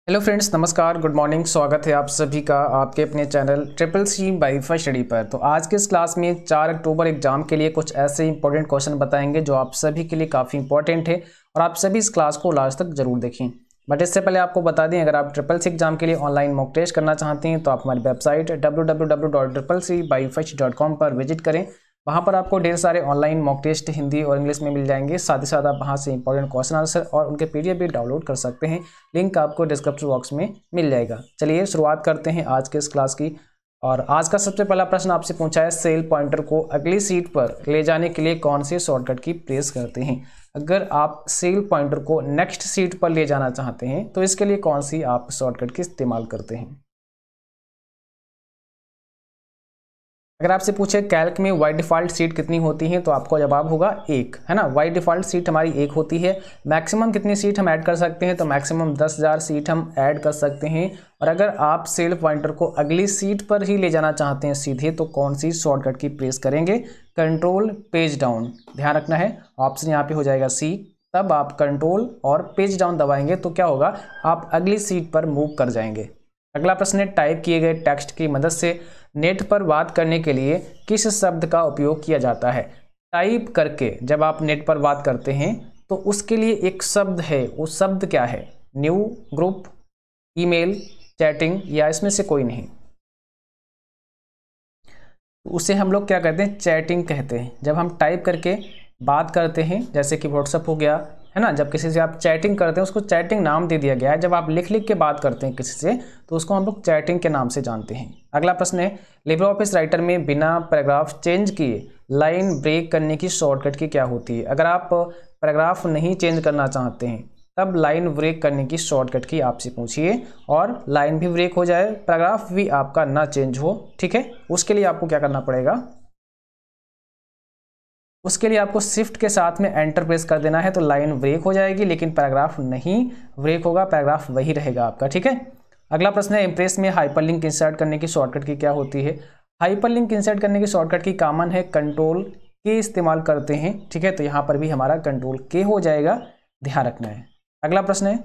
Hello friends, नमस्कार, good morning. स्वागत है आप सभी का आपके अपने channel triple C wifi study पर। तो आज के इस क्लास में 4 अक्टूबर एग्जाम के लिए कुछ ऐसे इंपॉर्टेंट क्वेश्चन बताएंगे जो आप सभी के लिए काफ़ी इंपॉर्टेंट है और आप सभी इस क्लास को लास्ट तक जरूर देखें। बट इससे पहले आपको बता दें, अगर आप ट्रिपल सी एग्जाम के लिए ऑनलाइन मॉक टेस्ट करना चाहते हैं तो आप हमारी वेबसाइट www.triplec-wifi.com पर विजिट करें। वहाँ पर आपको ढेर सारे ऑनलाइन मॉक टेस्ट हिंदी और इंग्लिश में मिल जाएंगे। साथ ही साथ आप वहाँ से इंपॉर्टेंट क्वेश्चन आंसर और उनके पीडीएफ भी डाउनलोड कर सकते हैं। लिंक आपको डिस्क्रिप्शन बॉक्स में मिल जाएगा। चलिए शुरुआत करते हैं आज के इस क्लास की। और आज का सबसे पहला प्रश्न आपसे पूछा है, सेल पॉइंटर को अगली सीट पर ले जाने के लिए कौन से शॉर्टकट की प्रेस करते हैं। अगर आप सेल पॉइंटर को नेक्स्ट सीट पर ले जाना चाहते हैं तो इसके लिए कौन सी आप शॉर्टकट की इस्तेमाल करते हैं। अगर आपसे पूछे कैल्क में वाई डिफ़ॉल्ट सीट कितनी होती है तो आपका जवाब होगा 1, है ना। वाई डिफ़ॉल्ट सीट हमारी 1 होती है। मैक्सिमम कितनी सीट हम ऐड कर सकते हैं तो मैक्सिमम 10,000 सीट हम ऐड कर सकते हैं। और अगर आप सेल पॉइंटर को अगली सीट पर ही ले जाना चाहते हैं सीधे, तो कौन सी शॉर्टकट की प्रेस करेंगे, कंट्रोल पेज डाउन। ध्यान रखना है, ऑप्शन यहाँ पे हो जाएगा सी। तब आप कंट्रोल और पेज डाउन दबाएंगे तो क्या होगा, आप अगली सीट पर मूव कर जाएंगे। अगला प्रश्न है, टाइप किए गए टेक्स्ट की मदद से नेट पर बात करने के लिए किस शब्द का उपयोग किया जाता है। टाइप करके जब आप नेट पर बात करते हैं तो उसके लिए एक शब्द है, उस शब्द क्या है, न्यू, ग्रुप, ईमेल, चैटिंग या इसमें से कोई नहीं। उसे हम लोग क्या कहते हैं, चैटिंग कहते हैं। जब हम टाइप करके बात करते हैं, जैसे कि व्हाट्सअप हो गया, है ना, जब किसी से आप चैटिंग करते हैं उसको चैटिंग नाम दे दिया गया है। जब आप लिख के बात करते हैं किसी से तो उसको हम लोग चैटिंग के नाम से जानते हैं। अगला प्रश्न है, लिब्रे ऑफिस राइटर में बिना पैराग्राफ चेंज किए लाइन ब्रेक करने की शॉर्टकट की क्या होती है। अगर आप पैराग्राफ नहीं चेंज करना चाहते हैं तब लाइन ब्रेक करने की शॉर्टकट की आपसे पूछिए और लाइन भी ब्रेक हो जाए, पैराग्राफ भी आपका ना चेंज हो, ठीक है। उसके लिए आपको क्या करना पड़ेगा, उसके लिए आपको शिफ्ट के साथ में एंटर प्रेस कर देना है तो लाइन ब्रेक हो जाएगी, लेकिन पैराग्राफ नहीं ब्रेक होगा, पैराग्राफ वही रहेगा आपका, ठीक है। अगला प्रश्न है, इंप्रेस में हाइपरलिंक इंसर्ट करने की शॉर्टकट की क्या होती है। हाइपरलिंक इंसर्ट करने की शॉर्टकट की कॉमन है, कंट्रोल के इस्तेमाल करते हैं, ठीक है। तो यहाँ पर भी हमारा कंट्रोल के हो जाएगा, ध्यान रखना है। अगला प्रश्न है,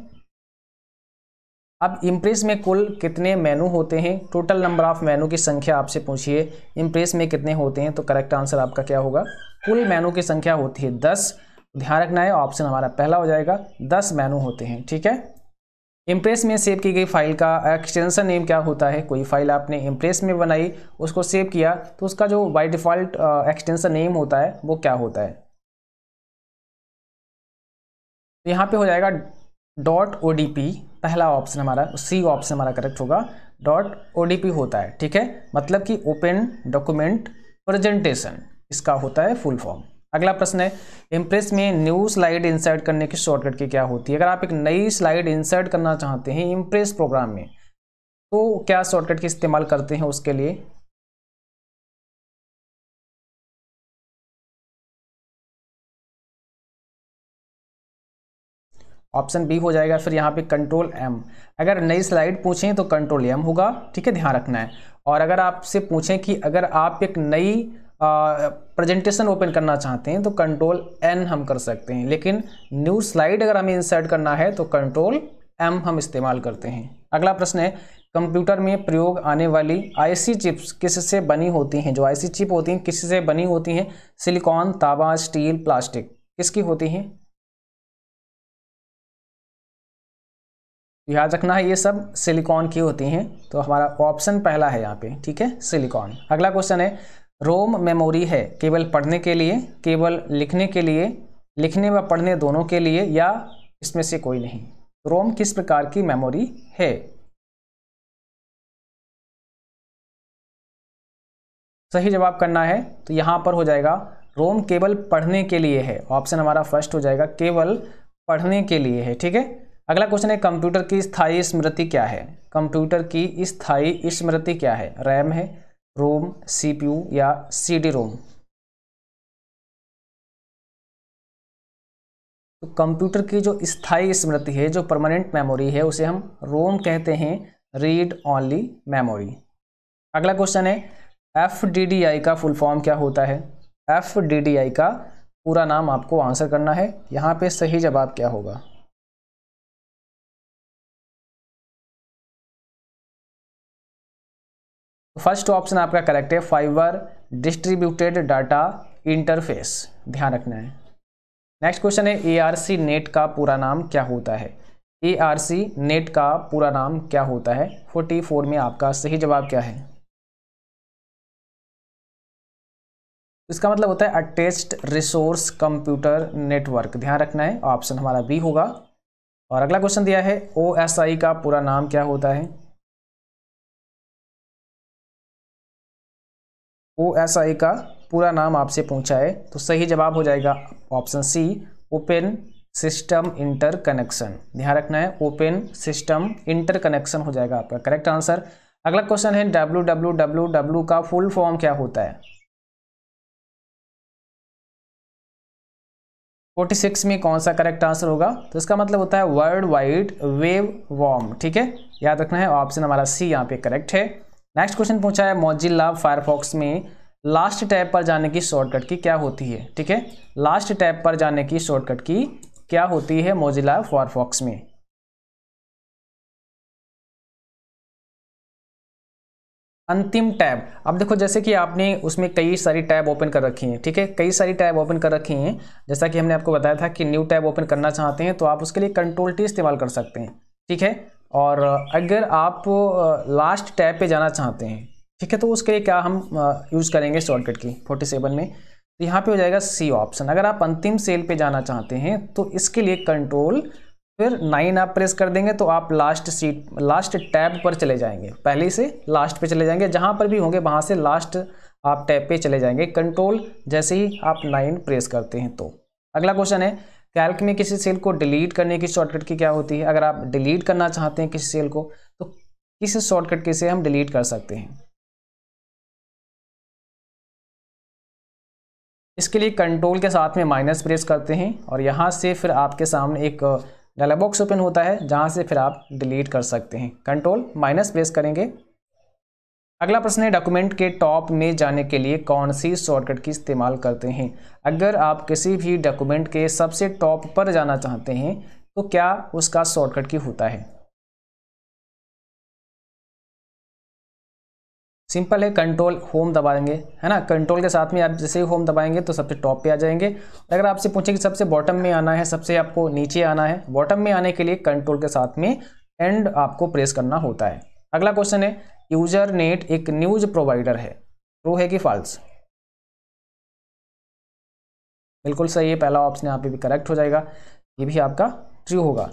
अब इम्प्रेस में कुल कितने मेनू होते हैं। टोटल नंबर ऑफ मेनू की संख्या आपसे पूछिए, इम्प्रेस में कितने होते हैं, तो करेक्ट आंसर आपका क्या होगा, कुल मेनू की संख्या होती है 10। ध्यान रखना है, ऑप्शन हमारा पहला हो जाएगा, 10 मेनू होते हैं, ठीक है। इम्प्रेस में सेव की गई फाइल का एक्सटेंशन नेम क्या होता है। कोई फाइल आपने इम्प्रेस में बनाई, उसको सेव किया तो उसका जो बाय डिफ़ॉल्ट एक्सटेंशन नेम होता है वो क्या होता है। तो यहाँ पे हो जाएगा .odp, पहला ऑप्शन हमारा, सी ऑप्शन हमारा करेक्ट होगा। .odp होता है, ठीक है, मतलब कि ओपन डॉक्यूमेंट प्रेजेंटेशन, इसका होता है फुल फॉर्म। अगला प्रश्न है, इम्प्रेस में न्यू स्लाइड इंसर्ट करने की शॉर्टकट की क्या होती है। अगर आप एक नई स्लाइड इंसर्ट करना चाहते हैं इम्प्रेस प्रोग्राम में तो क्या शॉर्टकट की इस्तेमाल करते हैं उसके लिए। ऑप्शन बी हो जाएगा, फिर यहाँ पे कंट्रोल एम। अगर नई स्लाइड पूछें तो कंट्रोल एम होगा, ठीक है, ध्यान रखना है। और अगर आपसे पूछें कि अगर आप एक नई प्रेजेंटेशन ओपन करना चाहते हैं तो कंट्रोल एन हम कर सकते हैं, लेकिन न्यू स्लाइड अगर हमें इंसर्ट करना है तो कंट्रोल एम हम इस्तेमाल करते हैं। अगला प्रश्न है, कंप्यूटर में प्रयोग आने वाली आईसी चिप्स किससे बनी होती हैं। जो आईसी चिप होती हैं किससे बनी होती हैं, सिलिकॉन, तांबा, स्टील, प्लास्टिक, किसकी होती हैं। याद रखना है ये सब सिलिकॉन की होती हैं, तो हमारा ऑप्शन पहला है यहाँ पे, ठीक है, सिलिकॉन। अगला क्वेश्चन है, रोम मेमोरी है केवल पढ़ने के लिए, केवल लिखने के लिए, लिखने व पढ़ने दोनों के लिए, या इसमें से कोई नहीं। रोम किस प्रकार की मेमोरी है। सही जवाब करना है तो यहाँ पर हो जाएगा, रोम केवल पढ़ने के लिए है, ऑप्शन हमारा फर्स्ट हो जाएगा, केवल पढ़ने के लिए है, ठीक है। अगला क्वेश्चन है, कंप्यूटर की स्थायी स्मृति क्या है। कंप्यूटर की स्थायी स्मृति क्या है, रैम है, रोम, सीपीयू या सीडी रोम। तो कंप्यूटर की जो स्थायी स्मृति है, जो परमानेंट मेमोरी है, उसे हम रोम कहते हैं, रीड ओनली मेमोरी। अगला क्वेश्चन है, एफडीडीआई का फुल फॉर्म क्या होता है। एफडीडीआई का पूरा नाम आपको आंसर करना है, यहाँ पे सही जवाब क्या होगा। फर्स्ट ऑप्शन आपका करेक्ट है, फाइबर डिस्ट्रीब्यूटेड डाटा इंटरफेस, ध्यान रखना है। नेक्स्ट क्वेश्चन है, ARC नेट का पूरा नाम क्या होता है? ARC नेट का पूरा नाम क्या होता है? 44 में आपका सही जवाब क्या है? इसका मतलब होता है अटैच्ड रिसोर्स कंप्यूटर नेटवर्क, ध्यान रखना है, ऑप्शन हमारा बी होगा। और अगला क्वेश्चन दिया है, OSI का पूरा नाम क्या होता है? OSI का पूरा नाम आपसे पूछा है, तो सही जवाब हो जाएगा option C, open system interconnection, ध्यान रखना है, ओपन सिस्टम इंटरकनेक्शन हो जाएगा आपका करेक्ट आंसर। अगला क्वेश्चन है, www का फुल फॉर्म क्या होता है? 46 में कौन सा करेक्ट आंसर होगा? तो इसका मतलब होता है वर्ल्ड वाइड वेब वॉर्म, ठीक है, याद रखना है, ऑप्शन हमारा सी यहाँ पे करेक्ट है। नेक्स्ट क्वेश्चन पूछा है, मोजिल्ला फायरफॉक्स में लास्ट टैब पर जाने की शॉर्टकट की क्या होती है? ठीक है, लास्ट टैब पर जाने की शॉर्टकट की क्या होती है मोजिल्ला फायरफॉक्स में? अंतिम टैब। अब देखो, जैसे कि आपने उसमें कई सारी टैब ओपन कर रखी हैं, ठीक है, कई सारी टैब ओपन कर रखी हैं, जैसा कि हमने आपको बताया था कि न्यू टैब ओपन करना चाहते हैं तो आप उसके लिए कंट्रोल टी इस्तेमाल कर सकते हैं, ठीक है। और अगर आप लास्ट टैब पे जाना चाहते हैं, ठीक है, तो उसके लिए क्या हम यूज़ करेंगे शॉर्टकट की 47 में, तो यहाँ पे हो जाएगा सी ऑप्शन। अगर आप अंतिम सेल पे जाना चाहते हैं तो इसके लिए कंट्रोल फिर 9 आप प्रेस कर देंगे तो आप लास्ट टैब पर चले जाएंगे, पहले से लास्ट पे चले जाएंगे, जहां पर भी होंगे वहां से लास्ट आप टैब पे चले जाएंगे, कंट्रोल जैसे ही आप 9 प्रेस करते हैं तो। अगला क्वेश्चन है, कैल्क में किसी सेल को डिलीट करने की शॉर्टकट की क्या होती है? अगर आप डिलीट करना चाहते हैं किसी सेल को तो किस शॉर्टकट की से हम डिलीट कर सकते हैं? इसके लिए कंट्रोल के साथ में माइनस प्रेस करते हैं और यहाँ से फिर आपके सामने एक डायलॉग बॉक्स ओपन होता है जहाँ से फिर आप डिलीट कर सकते हैं, कंट्रोल माइनस प्रेस करेंगे। अगला प्रश्न है, डॉक्यूमेंट के टॉप में जाने के लिए कौन सी शॉर्टकट की इस्तेमाल करते हैं? अगर आप किसी भी डॉक्यूमेंट के सबसे टॉप पर जाना चाहते हैं तो क्या उसका शॉर्टकट की होता है? सिंपल है, कंट्रोल होम दबाएंगे, है ना, कंट्रोल के साथ में आप जैसे ही होम दबाएंगे तो सबसे टॉप पे आ जाएंगे। अगर आपसे पूछे कि सबसे बॉटम में आना है, सबसे आपको नीचे आना है, बॉटम में आने के लिए कंट्रोल के साथ में एंड आपको प्रेस करना होता है। अगला क्वेश्चन है, यूजर नेट एक न्यूज प्रोवाइडर है, ट्रू है कि फॉल्स? बिल्कुल सही है, पहला ऑप्शन यहाँ पे भी करेक्ट हो जाएगा, ये भी आपका ट्रू होगा।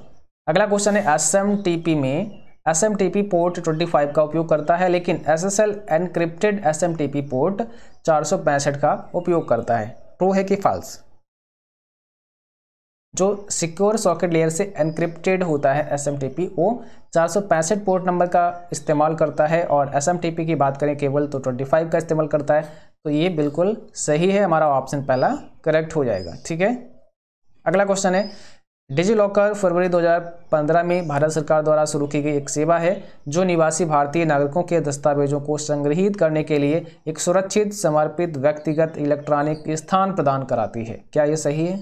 अगला क्वेश्चन है, SMTP में SMTP पोर्ट 25 का उपयोग करता है लेकिन SSL एनक्रिप्टेड SMTP पोर्ट 465 का उपयोग करता है, ट्रू है कि फॉल्स? जो सिक्योर सॉकेट लेयर से एनक्रिप्टेड होता है SMTP वो 465 पोर्ट नंबर का इस्तेमाल करता है और SMTP की बात करें केवल तो 25 का इस्तेमाल करता है, तो ये बिल्कुल सही है, हमारा ऑप्शन पहला करेक्ट हो जाएगा, ठीक है। अगला क्वेश्चन है, डिजी लॉकर फरवरी 2015 में भारत सरकार द्वारा शुरू की गई एक सेवा है जो निवासी भारतीय नागरिकों के दस्तावेजों को संग्रहीत करने के लिए एक सुरक्षित समर्पित व्यक्तिगत इलेक्ट्रॉनिक स्थान प्रदान कराती है, क्या ये सही है?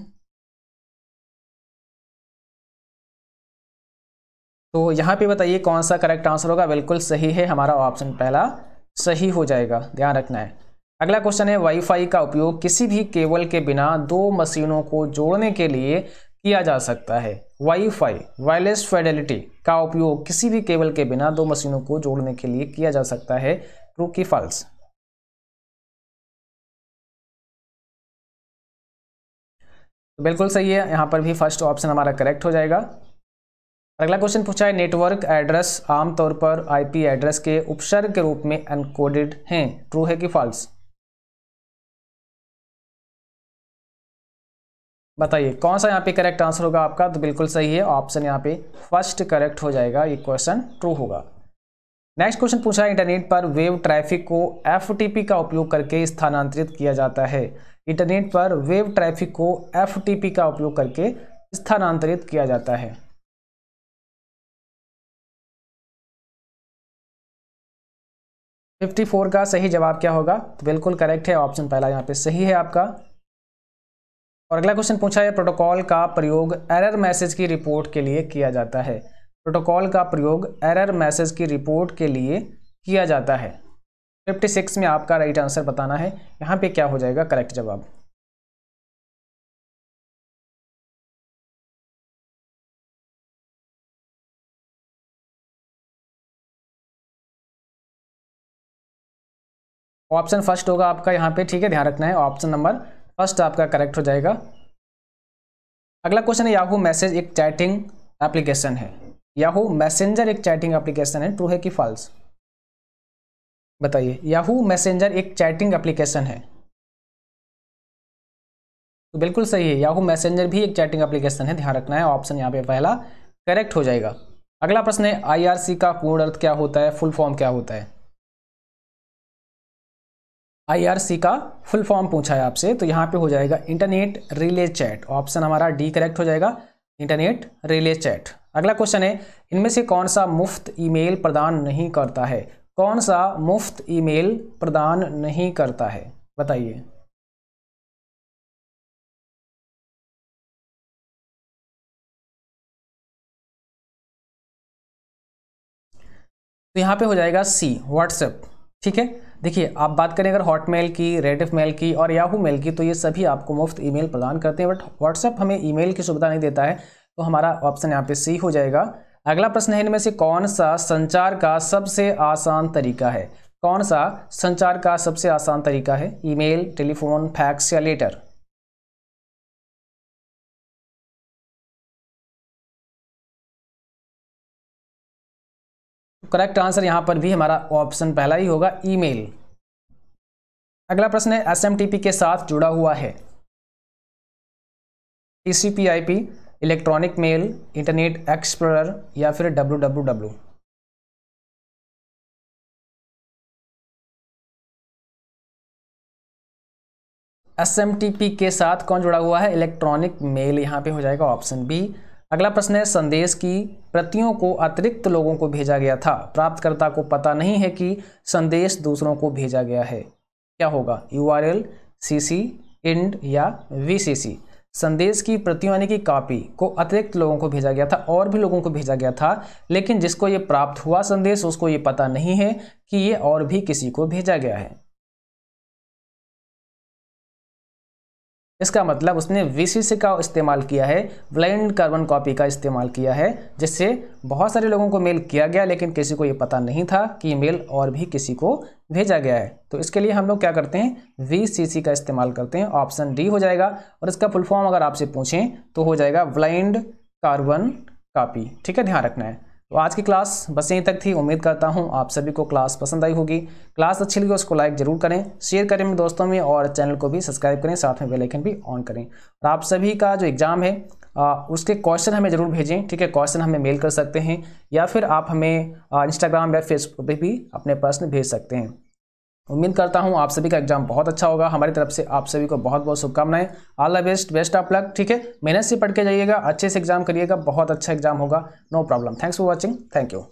तो यहाँ पे बताइए कौन सा करेक्ट आंसर होगा? बिल्कुल सही है, हमारा ऑप्शन पहला सही हो जाएगा, ध्यान रखना है। अगला क्वेश्चन है, वाईफाई का उपयोग किसी भी केबल के बिना दो मशीनों को जोड़ने के लिए किया जा सकता है। वाईफाई वायरलेस फिडेलिटी का उपयोग किसी भी केबल के बिना दो मशीनों को जोड़ने के लिए किया जा सकता है, ट्रू की फॉल्स? तो बिल्कुल सही है, यहाँ पर भी फर्स्ट ऑप्शन हमारा करेक्ट हो जाएगा। अगला क्वेश्चन पूछा है, नेटवर्क एड्रेस आमतौर पर आईपी एड्रेस के उपसर्ग के रूप में एनकोडेड हैं, ट्रू है कि फॉल्स? बताइए कौन सा यहाँ पे करेक्ट आंसर होगा आपका? तो बिल्कुल सही है, ऑप्शन यहाँ पे फर्स्ट करेक्ट हो जाएगा, ये क्वेश्चन ट्रू होगा। नेक्स्ट क्वेश्चन पूछा है, इंटरनेट पर वेब ट्रैफिक को FTP का उपयोग करके स्थानांतरित किया जाता है। इंटरनेट पर वेब ट्रैफिक को FTP का उपयोग करके स्थानांतरित किया जाता है। फिफ्टी 54 का सही जवाब क्या होगा? तो बिल्कुल करेक्ट है, ऑप्शन पहला यहाँ पे सही है आपका। और अगला क्वेश्चन पूछा है, प्रोटोकॉल का प्रयोग एरर मैसेज की रिपोर्ट के लिए किया जाता है। प्रोटोकॉल का प्रयोग एरर मैसेज की रिपोर्ट के लिए किया जाता है। 56 में आपका राइट आंसर बताना है। यहाँ पे क्या हो जाएगा करेक्ट जवाब। ऑप्शन फर्स्ट होगा आपका यहाँ पे, ठीक है, ध्यान रखना है, ऑप्शन नंबर फर्स्ट आपका करेक्ट हो जाएगा। अगला क्वेश्चन है, याहू मैसेज एक चैटिंग एप्लीकेशन है। याहू मैसेंजर एक चैटिंग एप्लीकेशन है, ट्रू है कि फॉल्स? बताइए। याहू मैसेंजर एक चैटिंग एप्लीकेशन है, तो बिल्कुल सही है, याहू मैसेंजर भी एक चैटिंग एप्लीकेशन है, ध्यान रखना है, ऑप्शन यहाँ पे पहला करेक्ट हो जाएगा। अगला प्रश्न है, आईआरसी का पूर्ण अर्थ क्या होता है, फुल फॉर्म क्या होता है? आईआरसी का फुल फॉर्म पूछा है आपसे, तो यहाँ पे हो जाएगा इंटरनेट रिले चैट, ऑप्शन हमारा डी करेक्ट हो जाएगा, इंटरनेट रिले चैट। अगला क्वेश्चन है, इनमें से कौन सा मुफ्त ईमेल प्रदान नहीं करता है? कौन सा मुफ्त ईमेल प्रदान नहीं करता है, बताइए। तो यहाँ पे हो जाएगा सी, व्हाट्सएप, ठीक है। देखिए, आप बात करें अगर हॉटमेल की, रेडिफ मेल की और याहू मेल की, तो ये सभी आपको मुफ्त ईमेल प्रदान करते हैं, बट व्हाट्सएप हमें ईमेल की सुविधा नहीं देता है, तो हमारा ऑप्शन यहाँ पे सी हो जाएगा। अगला प्रश्न है, इनमें से कौन सा संचार का सबसे आसान तरीका है? कौन सा संचार का सबसे आसान तरीका है? ईमेल, टेलीफोन, फैक्स या लेटर? करेक्ट आंसर यहाँ पर भी हमारा ऑप्शन पहला ही होगा, ईमेल। अगला प्रश्न है, एसएमटीपी के साथ जुड़ा हुआ है। TCP IP, electronic mail, Internet Explorer या फिर www? एसएमटीपी के साथ कौन जुड़ा हुआ है? इलेक्ट्रॉनिक मेल, यहाँ पे हो जाएगा ऑप्शन बी। अगला प्रश्न है, संदेश की प्रतियों को अतिरिक्त लोगों को भेजा गया था, प्राप्तकर्ता को पता नहीं है कि संदेश दूसरों को भेजा गया है, क्या होगा? यूआरएल, सीसी, इंड या वीसीसी? संदेश की प्रतियों यानी कि कॉपी को अतिरिक्त लोगों को भेजा गया था, और भी लोगों को भेजा गया था, लेकिन जिसको ये प्राप्त हुआ संदेश उसको ये पता नहीं है कि ये और भी किसी को भेजा गया है। इसका मतलब उसने वीसीसी का इस्तेमाल किया है, ब्लाइंड कार्बन कॉपी का इस्तेमाल किया है, जिससे बहुत सारे लोगों को मेल किया गया, लेकिन किसी को ये पता नहीं था कि मेल और भी किसी को भेजा गया है। तो इसके लिए हम लोग क्या करते हैं? वीसीसी का इस्तेमाल करते हैं, ऑप्शन डी हो जाएगा। और इसका फुल फॉर्म अगर आपसे पूछें तो हो जाएगा ब्लाइंड कार्बन कॉपी, ठीक है, ध्यान रखना है। तो आज की क्लास बस यहीं तक थी। उम्मीद करता हूँ आप सभी को क्लास पसंद आई होगी। क्लास अच्छी लगी उसको लाइक जरूर करें, शेयर करें अपने दोस्तों में, और चैनल को भी सब्सक्राइब करें, साथ में बेल आइकन भी ऑन करें। और आप सभी का जो एग्ज़ाम है उसके क्वेश्चन हमें ज़रूर भेजें, ठीक है। क्वेश्चन हमें मेल कर सकते हैं, या फिर आप हमें इंस्टाग्राम या फेसबुक पर भी अपने प्रश्न भेज सकते हैं। उम्मीद करता हूँ आप सभी का एग्जाम बहुत अच्छा होगा। हमारी तरफ से आप सभी को बहुत बहुत शुभकामनाएं। All the best, best of luck, ठीक है। मेहनत से पढ़ के जाइएगा, अच्छे से एग्जाम करिएगा, बहुत अच्छा एग्जाम होगा, no problem. Thanks for watching, thank you.